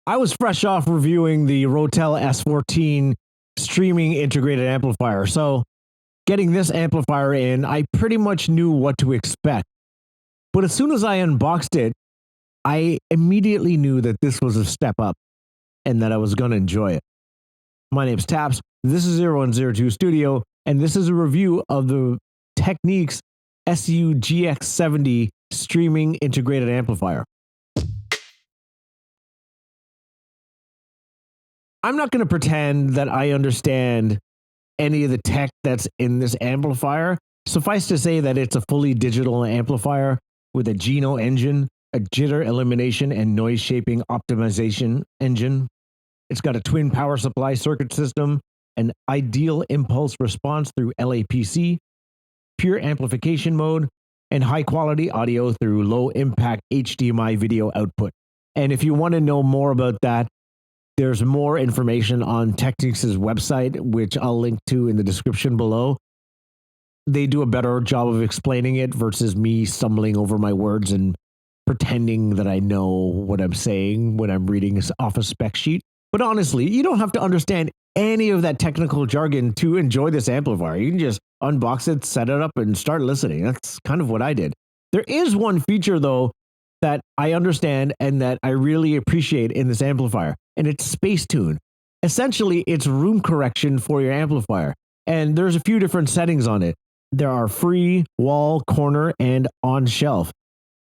I was fresh off reviewing the Rotel S14 streaming integrated amplifier, so getting this amplifier in, I pretty much knew what to expect. But as soon as I unboxed it, I immediately knew that this was a step up and that I was going to enjoy it. My name's Taps, this is 0102 Studio, and this is a review of the Technics SU GX70 streaming integrated amplifier. I'm not going to pretend that I understand any of the tech that's in this amplifier. Suffice to say that it's a fully digital amplifier with a Geno engine, a jitter elimination and noise shaping optimization engine. It's got a twin power supply circuit system, an ideal impulse response through LAPC, pure amplification mode, and high quality audio through low impact HDMI video output. And if you want to know more about that, there's more information on Technics' website, which I'll link to in the description below. They do a better job of explaining it versus me stumbling over my words and pretending that I know what I'm saying when I'm reading off a spec sheet. But honestly, you don't have to understand any of that technical jargon to enjoy this amplifier. You can just unbox it, set it up, and start listening. That's kind of what I did. There is one feature, though, that I understand and that I really appreciate in this amplifier, and it's space tune. Essentially, it's room correction for your amplifier, and there's a few different settings on it. There are free, wall, corner, and on shelf.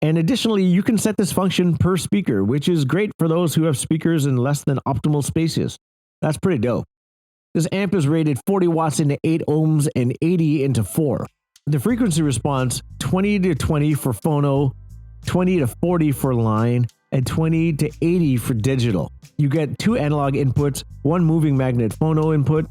And additionally, you can set this function per speaker, which is great for those who have speakers in less than optimal spaces. That's pretty dope. This amp is rated 40 watts into 8 ohms and 80 into 4. The frequency response, 20 to 20 for phono, 20 to 40 for line, and 20 to 80 for digital. You get 2 analog inputs, 1 moving magnet phono input,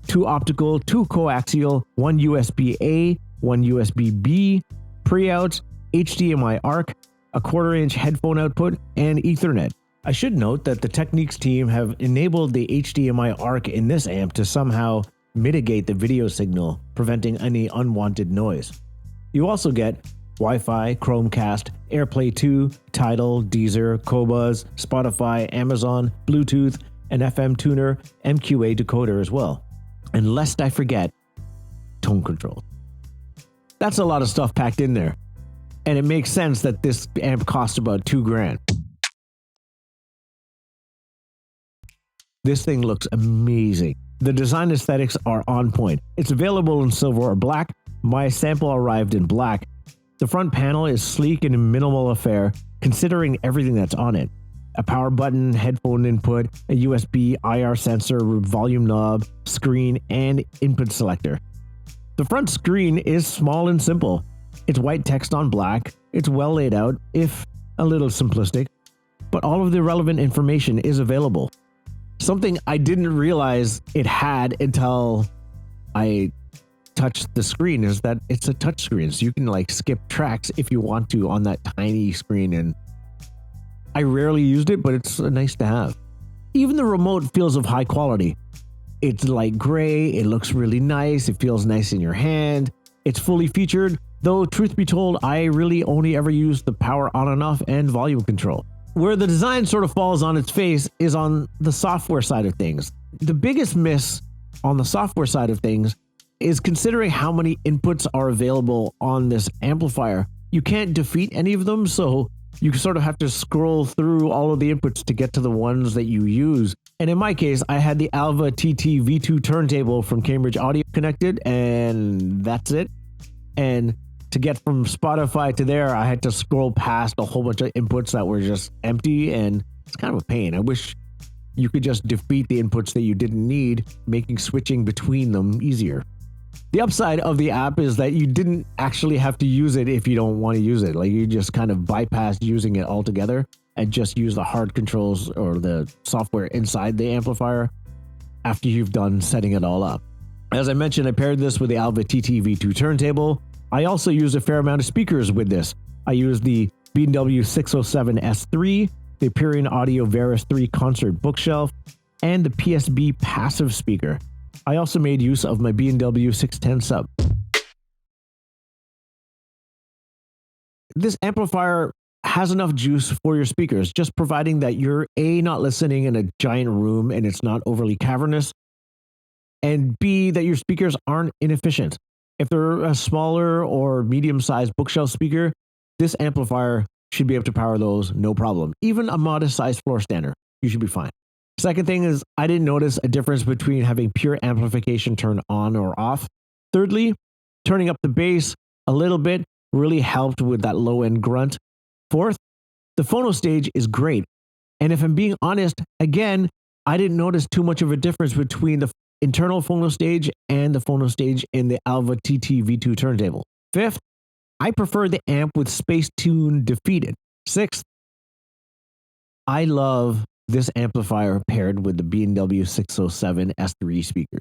2 optical, 2 coaxial, 1 USB-A, 1 USB-B, pre-outs, HDMI ARC, a 1/4-inch headphone output, and Ethernet. I should note that the Technics team have enabled the HDMI ARC in this amp to somehow mitigate the video signal, preventing any unwanted noise. You also get Wi-Fi, Chromecast, AirPlay 2, Tidal, Deezer, Qobuz, Spotify, Amazon, Bluetooth, an FM tuner, MQA decoder as well. And lest I forget, tone control. That's a lot of stuff packed in there. And it makes sense that this amp costs about $2,000. This thing looks amazing. The design aesthetics are on point. It's available in silver or black. My sample arrived in black. The front panel is sleek and a minimal affair, considering everything that's on it. A power button, headphone input, a USB IR sensor, volume knob, screen, and input selector. The front screen is small and simple. It's white text on black. It's well laid out, if a little simplistic, but all of the relevant information is available. Something I didn't realize it had until I touched the screen is that it's a touch screen, so you can like skip tracks if you want to on that tiny screen, and I rarely used it, but it's nice to have. Even the remote feels of high quality. It's light gray, it looks really nice, it feels nice in your hand, it's fully featured, though truth be told, I really only ever used the power on and off and volume control. Where the design sort of falls on its face is on the software side of things. The biggest miss on the software side of things is considering how many inputs are available on this amplifier. You can't defeat any of them, so you sort of have to scroll through all of the inputs to get to the ones that you use. And in my case, I had the Alva TT V2 turntable from Cambridge Audio connected, and that's it. And to get from Spotify to there, I had to scroll past a whole bunch of inputs that were just empty, and it's kind of a pain. I wish you could just defeat the inputs that you didn't need, making switching between them easier. The upside of the app is that you didn't actually have to use it if you don't want to use it. Like, you just kind of bypassed using it altogether and just use the hard controls or the software inside the amplifier after you've done setting it all up. As I mentioned, I paired this with the Alva TT V2 turntable. I also used a fair amount of speakers with this. I used the B&W 607 S3, the Purion Audio Veris 3 concert bookshelf, and the PSB passive speaker. I also made use of my B&W 610 sub. This amplifier has enough juice for your speakers, just providing that you're A, not listening in a giant room and it's not overly cavernous, and B, that your speakers aren't inefficient. If they're a smaller or medium-sized bookshelf speaker, this amplifier should be able to power those no problem. Even a modest-sized floor standard, you should be fine. Second thing is, I didn't notice a difference between having pure amplification turned on or off. Thirdly, turning up the bass a little bit really helped with that low-end grunt. Fourth, the phono stage is great. And if I'm being honest, again, I didn't notice too much of a difference between the internal phono stage and the phono stage in the Alva TT V2 turntable. Fifth, I prefer the amp with space tune defeated. Sixth, I love this amplifier paired with the B&W 607 S3 speaker.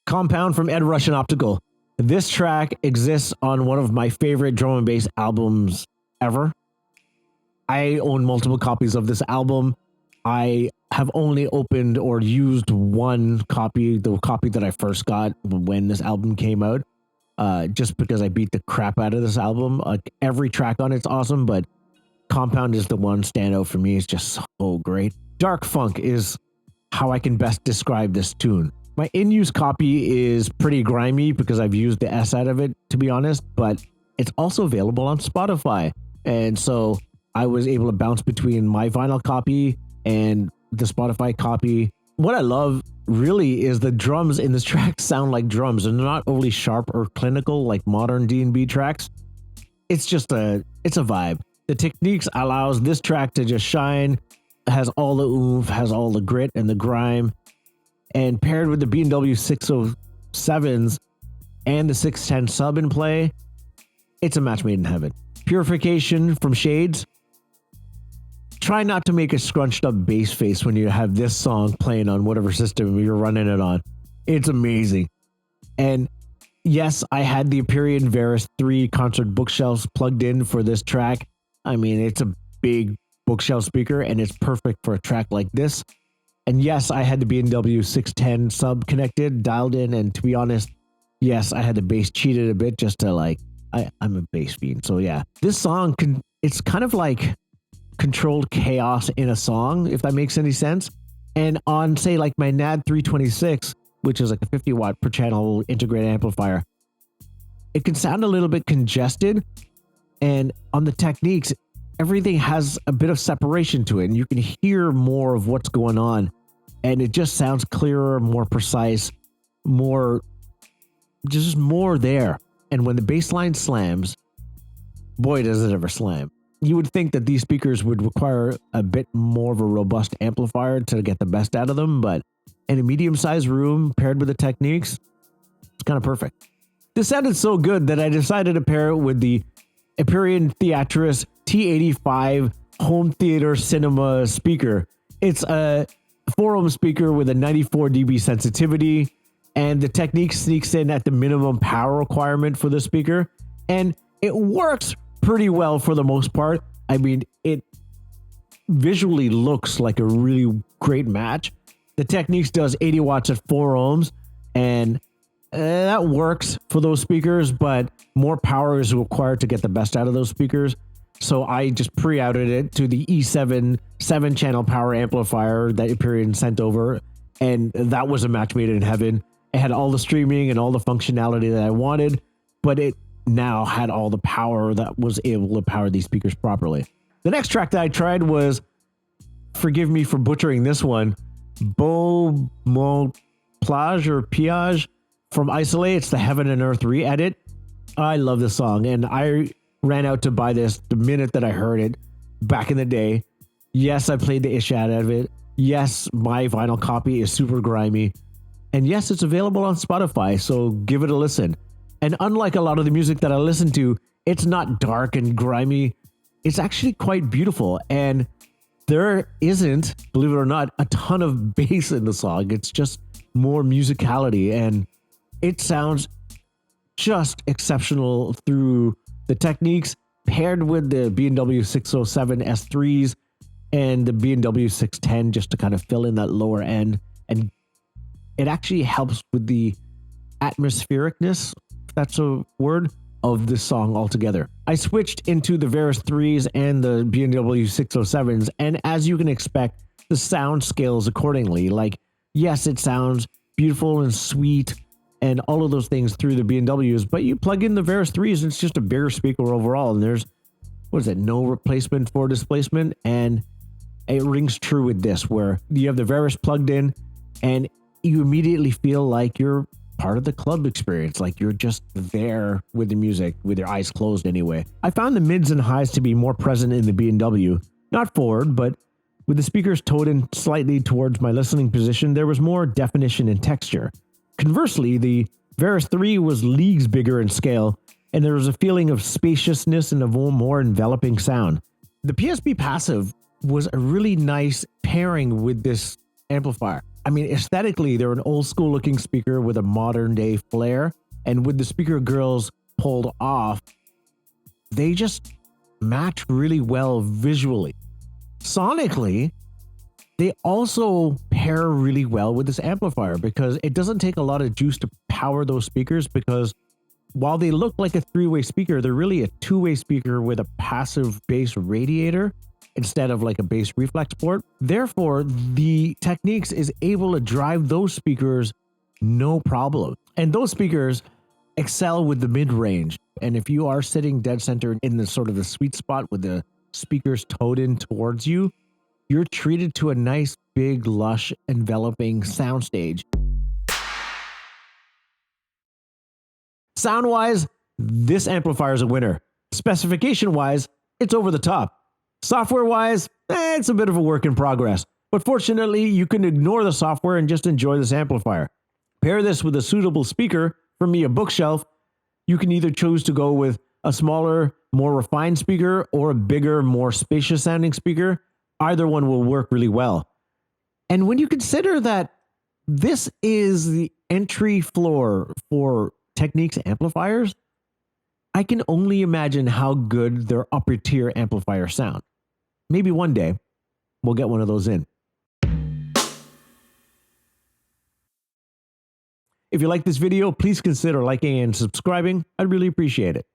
Compound from Ed Rush and Optical. This track exists on one of my favorite drum and bass albums ever. I own multiple copies of this album. I have only opened or used one copy, the copy that I first got when this album came out, just because I beat the crap out of this album. Like, every track on it's awesome, but Compound is the one standout for me. It's just so great. Dark funk is how I can best describe this tune. My in-use copy is pretty grimy because I've used the S out of it, to be honest, but it's also available on Spotify. And so I was able to bounce between my vinyl copy and the Spotify copy. What I love really is the drums in this track sound like drums, and they're not overly sharp or clinical like modern D&B tracks. It's a vibe. The Technics allows this track to just shine, has all the oomph, has all the grit and the grime, and paired with the B&W 607s and the 610 sub in play, it's a match made in heaven. Purification from Shades. Try not to make a scrunched up bass face when you have this song playing on whatever system you're running it on. It's amazing. And yes, I had the Empyrean Varus 3 concert bookshelves plugged in for this track. I mean, it's a big bookshelf speaker and it's perfect for a track like this. And yes, I had the B&W 610 sub connected, dialed in, and to be honest, yes, I had the bass cheated a bit just to I'm a bass fiend. So yeah, this song it's kind of like controlled chaos in a song, if that makes any sense. And on, say, like my NAD 326, which is like a 50 watt per channel integrated amplifier, it can sound a little bit congested. And on the Technics, everything has a bit of separation to it, and you can hear more of what's going on. And it just sounds clearer, more precise, more there. And when the bass line slams, boy, does it ever slam. You would think that these speakers would require a bit more of a robust amplifier to get the best out of them, but in a medium-sized room paired with the Technics, it's kind of perfect. This sounded so good that I decided to pair it with the Empyrean Theatrus T85 home theater cinema speaker. It's a 4-ohm speaker with a 94 dB sensitivity, and the Technics sneaks in at the minimum power requirement for the speaker, and it works pretty well for the most part. I mean, it visually looks like a really great match. The Technics does 80 watts at 4 ohms, and that works for those speakers, but more power is required to get the best out of those speakers. So I just pre-outed it to the E7 7-channel power amplifier that Empyrean sent over, and that was a match made in heaven. It had all the streaming and all the functionality that I wanted, but it now had all the power that was able to power these speakers properly. The next track that I tried was, forgive me for butchering this one, Beau Mont Plage or Piage from Isolate. It's the Heaven and Earth re-edit. I love this song, and I ran out to buy this the minute that I heard it back in the day. Yes, I played the ish out of it. Yes, my vinyl copy is super grimy. And yes, it's available on Spotify, so give it a listen. And unlike a lot of the music that I listen to, it's not dark and grimy. It's actually quite beautiful. And there isn't, believe it or not, a ton of bass in the song. It's just more musicality, and it sounds just exceptional through the Technics paired with the B&W 607 S3s and the B&W 610 just to kind of fill in that lower end. And it actually helps with the atmosphericness, if that's a word, of this song altogether. I switched into the Veris 3s and the B&W 607s, and as you can expect, the sound scales accordingly. Like, yes, it sounds beautiful and sweet and all of those things through the B&Ws, but you plug in the Veris 3s, it's just a bigger speaker overall, and there's, what is it, no replacement for displacement, and it rings true with this, where you have the Veris plugged in, and you immediately feel like you're part of the club experience, like you're just there with the music, with your eyes closed anyway. I found the mids and highs to be more present in the B&W, not forward, but with the speakers towed in slightly towards my listening position, there was more definition and texture. Conversely, the Veris 3 was leagues bigger in scale, and there was a feeling of spaciousness and a more enveloping sound. The PSP Passive was a really nice pairing with this amplifier. I mean, aesthetically, they're an old school looking speaker with a modern day flair, and with the speaker grills pulled off, they just match really well visually. Sonically, they also pair really well with this amplifier because it doesn't take a lot of juice to power those speakers, because while they look like a three-way speaker, they're really a two-way speaker with a passive bass radiator instead of like a bass reflex port. Therefore, the Technics is able to drive those speakers no problem. And those speakers excel with the mid-range. And if you are sitting dead center in the sort of the sweet spot with the speakers towed in towards you, you're treated to a nice, big, lush, enveloping soundstage. Sound-wise, this amplifier is a winner. Specification-wise, it's over the top. Software-wise, it's a bit of a work in progress. But fortunately, you can ignore the software and just enjoy this amplifier. Pair this with a suitable speaker, for me a bookshelf. You can either choose to go with a smaller, more refined speaker or a bigger, more spacious sounding speaker. Either one will work really well. And when you consider that this is the entry floor for Technics amplifiers, I can only imagine how good their upper tier amplifiers sound. Maybe one day we'll get one of those in. If you like this video, please consider liking and subscribing. I'd really appreciate it.